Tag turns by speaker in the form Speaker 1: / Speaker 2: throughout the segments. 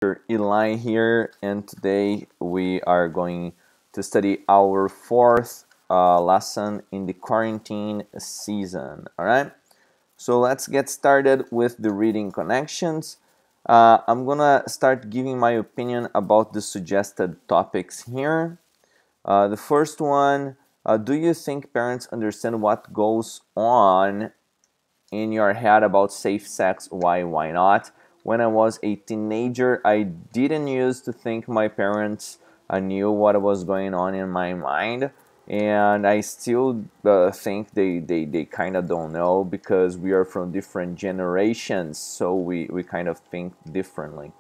Speaker 1: Eli here, and today we are going to study our fourth lesson in the quarantine season. All right, so let's get started with the reading connections. I'm gonna start giving my opinion about the suggested topics here. The first one, do you think parents understand what goes on in your head about safe sex? Why not? When I was a teenager, I didn't used to think my parents knew what was going on in my mind, and I still think they kind of don't know, because we are from different generations, so we kind of think differently.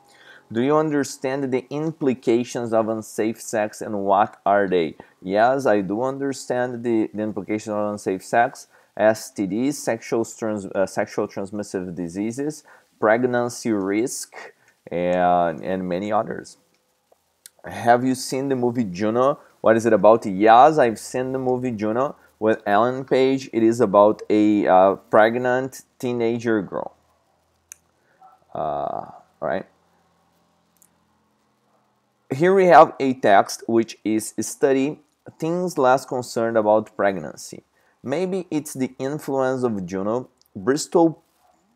Speaker 1: Do you understand the implications of unsafe sex, and what are they? Yes, I do understand the implications of unsafe sex: STDs, sexual transmissive diseases, pregnancy risk, and many others. Have you seen the movie Juno? What is it about? Yes, I've seen the movie Juno with Ellen Page. It is about a pregnant teenager girl. Right? Here we have a text which is study things less concerned about pregnancy. Maybe it's the influence of Juno, Bristol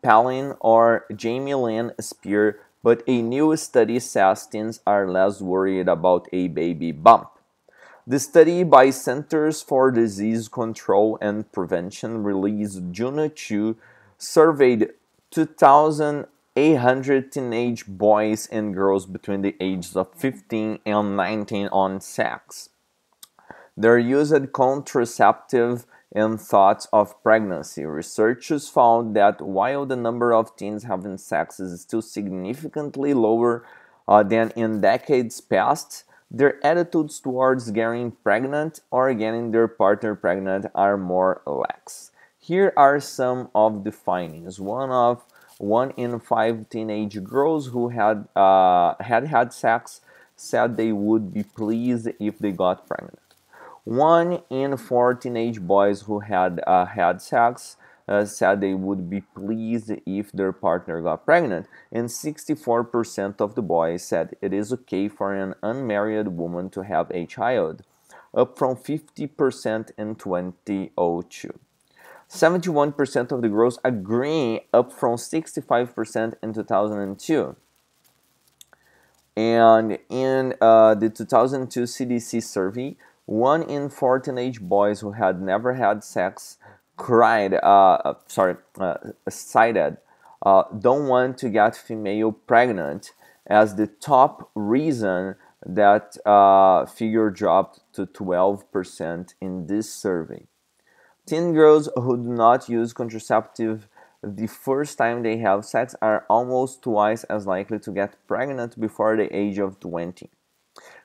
Speaker 1: Palin, or Jamie Lynn Spear, but a new study says teens are less worried about a baby bump. The study by Centers for Disease Control and Prevention, released June 2, surveyed 2,800 teenage boys and girls between the ages of 15 and 19 on sex, their used contraceptive, and thoughts of pregnancy. Researchers found that while the number of teens having sex is still significantly lower than in decades past, their attitudes towards getting pregnant or getting their partner pregnant are more lax. Here are some of the findings. One in 5 teenage girls who had sex said they would be pleased if they got pregnant. 1 in 4 teenage boys who had sex said they would be pleased if their partner got pregnant, and 64% of the boys said it is okay for an unmarried woman to have a child, up from 50% in 2002. 71% of the girls agree, up from 65% in 2002. And in the 2002 CDC survey, 1 in 4 teenage boys who had never had sex cited don't want to get female pregnant as the top reason. That figure dropped to 12% in this survey. Teen girls who do not use contraceptive the first time they have sex are almost twice as likely to get pregnant before the age of 20.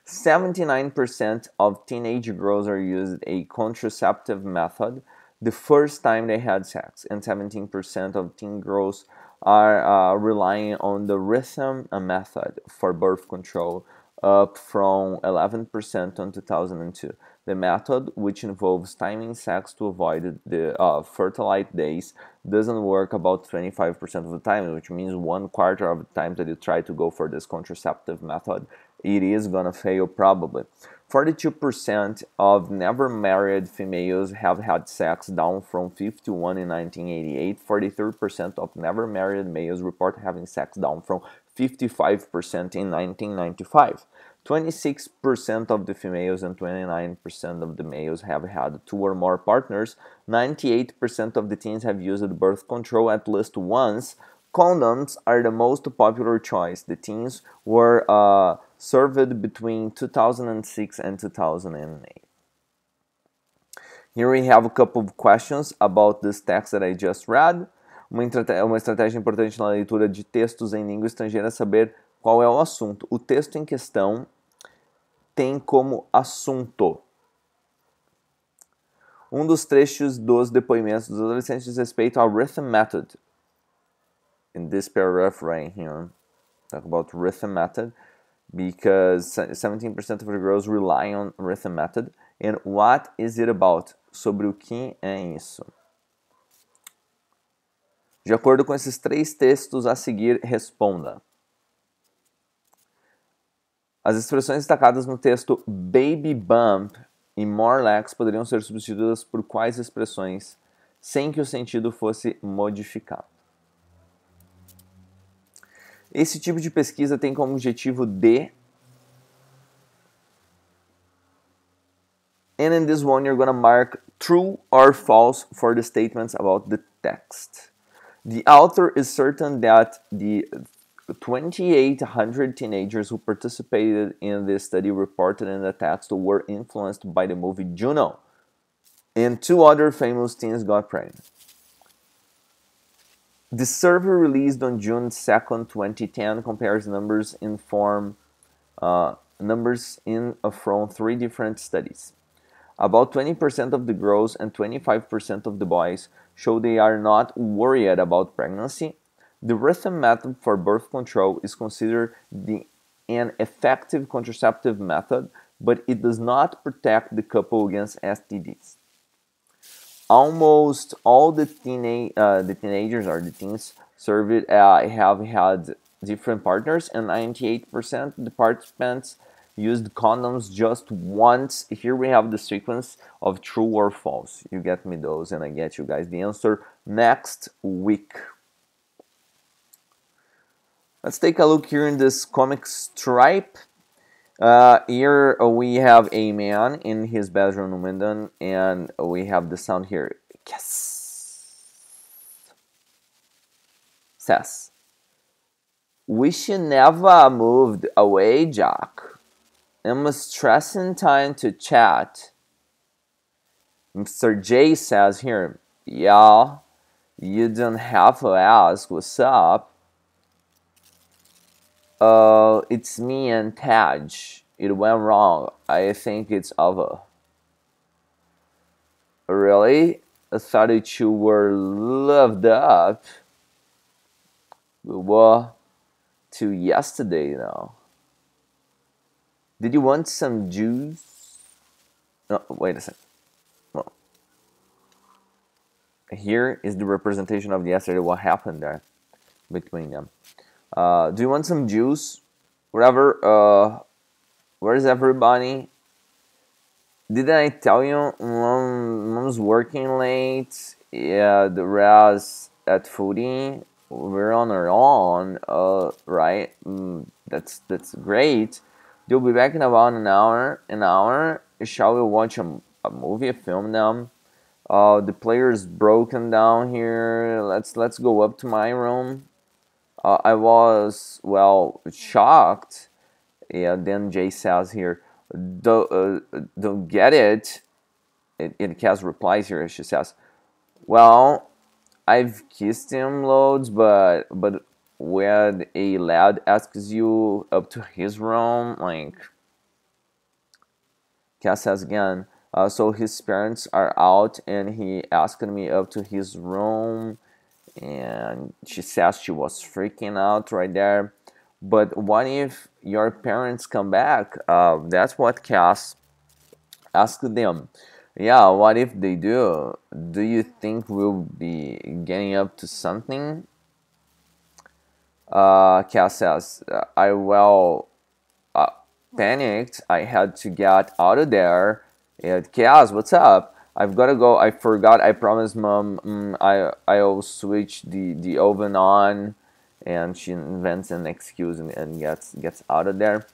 Speaker 1: 79% of teenage girls are using a contraceptive method the first time they had sex, and 17% of teen girls are relying on the rhythm method for birth control, up from 11% in 2002. The method, which involves timing sex to avoid the fertility days, doesn't work about 25% of the time, which means 1/4 of the time that you try to go for this contraceptive method, it is gonna fail probably. 42% of never married females have had sex, down from 51 in 1988. 43% of never married males report having sex, down from 55% in 1995. 26% of the females and 29% of the males have had 2 or more partners. 98% of the teens have used birth control at least once. Condoms are the most popular choice. The teens were surveyed between 2006 and 2008. Here we have a couple of questions about this text that I just read. Uma estratégia importante na leitura de textos em língua estrangeira é saber qual é o assunto. O texto em questão tem como assunto dos trechos dos depoimentos dos adolescentes diz respeito ao rhythm method. In this paragraph right here, talk about rhythm method, because 17% of the girls rely on rhythm method. And what is it about? Sobre o que é isso? De acordo com esses 3 textos a seguir, responda. As expressões destacadas no texto baby bump e more lax poderiam ser substituídas por quais expressões sem que o sentido fosse modificado? Esse tipo de pesquisa tem como objetivo de... And in this one, you're going to mark true or false for the statements about the text. The author is certain that the 2,800 teenagers who participated in this study reported in the text were influenced by the movie Juno, and 2 other famous teens got pregnant. The survey released on June 2nd, 2010 compares numbers from 3 different studies. About 20% of the girls and 25% of the boys show they are not worried about pregnancy. The rhythm method for birth control is considered an effective contraceptive method, but it does not protect the couple against STDs. Almost all the teenagers or the teens surveyed have had different partners, and 98% of the participants used condoms just once. Here we have the sequence of true or false. You get me those, and I get you guys the answer next week. Let's take a look here in this comic stripe. Here we have a man in his bedroom window, and we have the sound here. Yes. Says, wish you never moved away, Jack. I'm stressing time to chat. Mr. J says here, yeah, you don't have to ask what's up. It's me and Taj. It went wrong. I think it's over. Really? I thought that you were loved up. We were till yesterday now. Did you want some juice? No, wait a second. Well, here is the representation of yesterday, what happened there between them. Do you want some juice? Whatever. Where's everybody? Didn't I tell you mom's working late? Yeah, the rest at foodie. We're on our own. Right. That's great. They'll be back in about an hour. Shall we watch a movie, a film now? The player's broken down here. Let's go up to my room. I was, well, shocked. Yeah, then Jay says here, don't get it. Kaz replies here, she says, well, I've kissed him loads, but when a lad asks you up to his room, like, Kaz says again, so his parents are out and he asked me up to his room. And she says she was freaking out right there. But what if your parents come back? That's what Cass asked them. Yeah, what if they do? Do you think we'll be getting up to something? Cass says, I panicked. I had to get out of there. And Cass, what's up? I've got to go. I forgot. I promised Mom I'll switch the oven on, and she invents an excuse and gets out of there.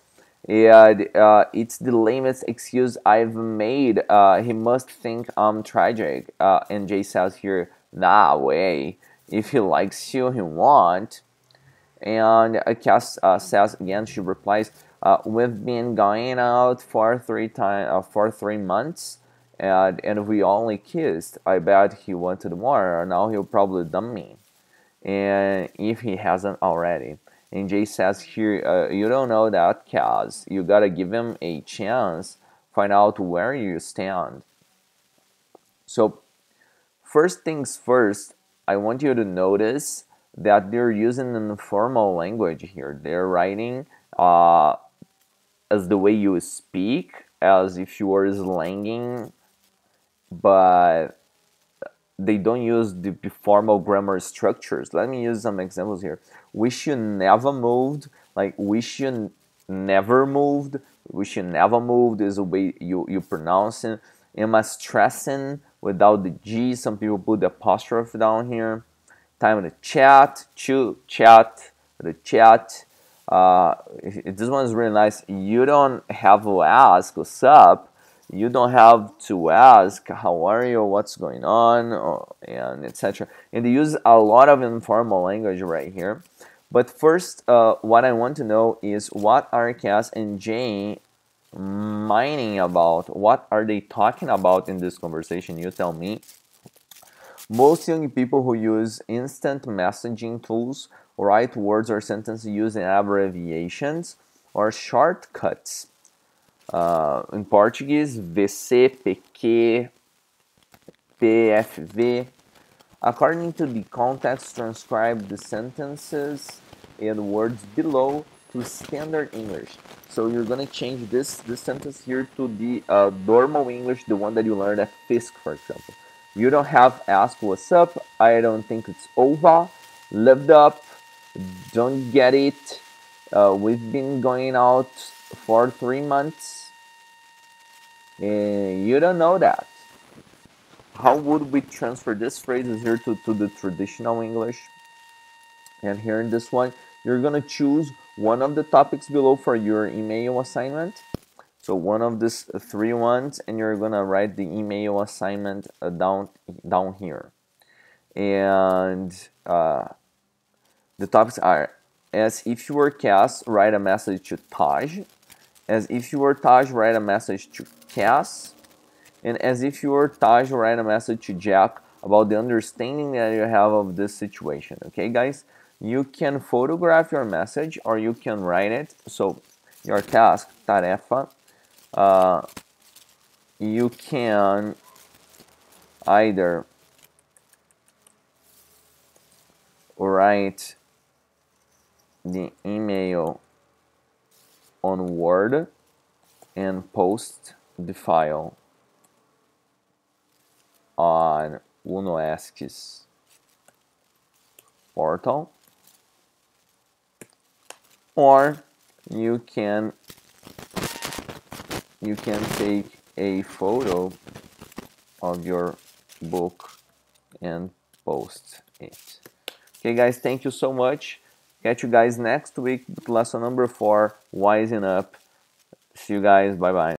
Speaker 1: And it's the lamest excuse I've made. He must think I'm tragic. And Jay says here, nah way. If he likes you, he won't. And Cass says again. She replies, we've been going out for 3 months. And we only kissed. I bet he wanted more. Now he'll probably dump me. And if he hasn't already. And Jay says here, you don't know that, Kaz. You gotta give him a chance. Find out where you stand. So, first things first, I want you to notice that they're using an informal language here. They're writing as the way you speak, as if you were slanging, but they don't use the formal grammar structures. Let me use some examples here. Wish you never moved, like wish you never moved. Wish you never moved is the way you pronounce it. Am I stressing without the G? Some people put the apostrophe down here. Time to chat, the chat. This one is really nice. You don't have to ask what's up. You don't have to ask how are you, what's going on, and etc. And they use a lot of informal language right here. But first, what I want to know is what are Cass and Jane mining about? What are they talking about in this conversation? You tell me. Most young people who use instant messaging tools write words or sentences using abbreviations or shortcuts. In Portuguese, VC, PQ, PFV. According to the context, transcribe the sentences and words below to standard English. So you're gonna change this sentence here to the normal English, the one that you learned at FISC, for example. You don't have ask what's up. I don't think it's over. Lived up. Don't get it. We've been going out for 3 months. And you don't know that. How would we transfer this phrase here to the traditional English? And here in this one, you're going to choose one of the topics below for your email assignment. So one of these 3 ones, and you're going to write the email assignment down here. And the topics are, as if you were Cass, write a message to Taj. As if you were Taj, write a message to Cass. And as if you were Taj, write a message to Jack about the understanding that you have of this situation. Okay, guys? You can photograph your message or you can write it. So, your task, tarefa, you can either write the email on Word and post the file on Unoesc's portal, or you can take a photo of your book and post it. Okay, guys, thank you so much. Catch you guys next week with lesson number 4, Wising Up. See you guys. Bye-bye.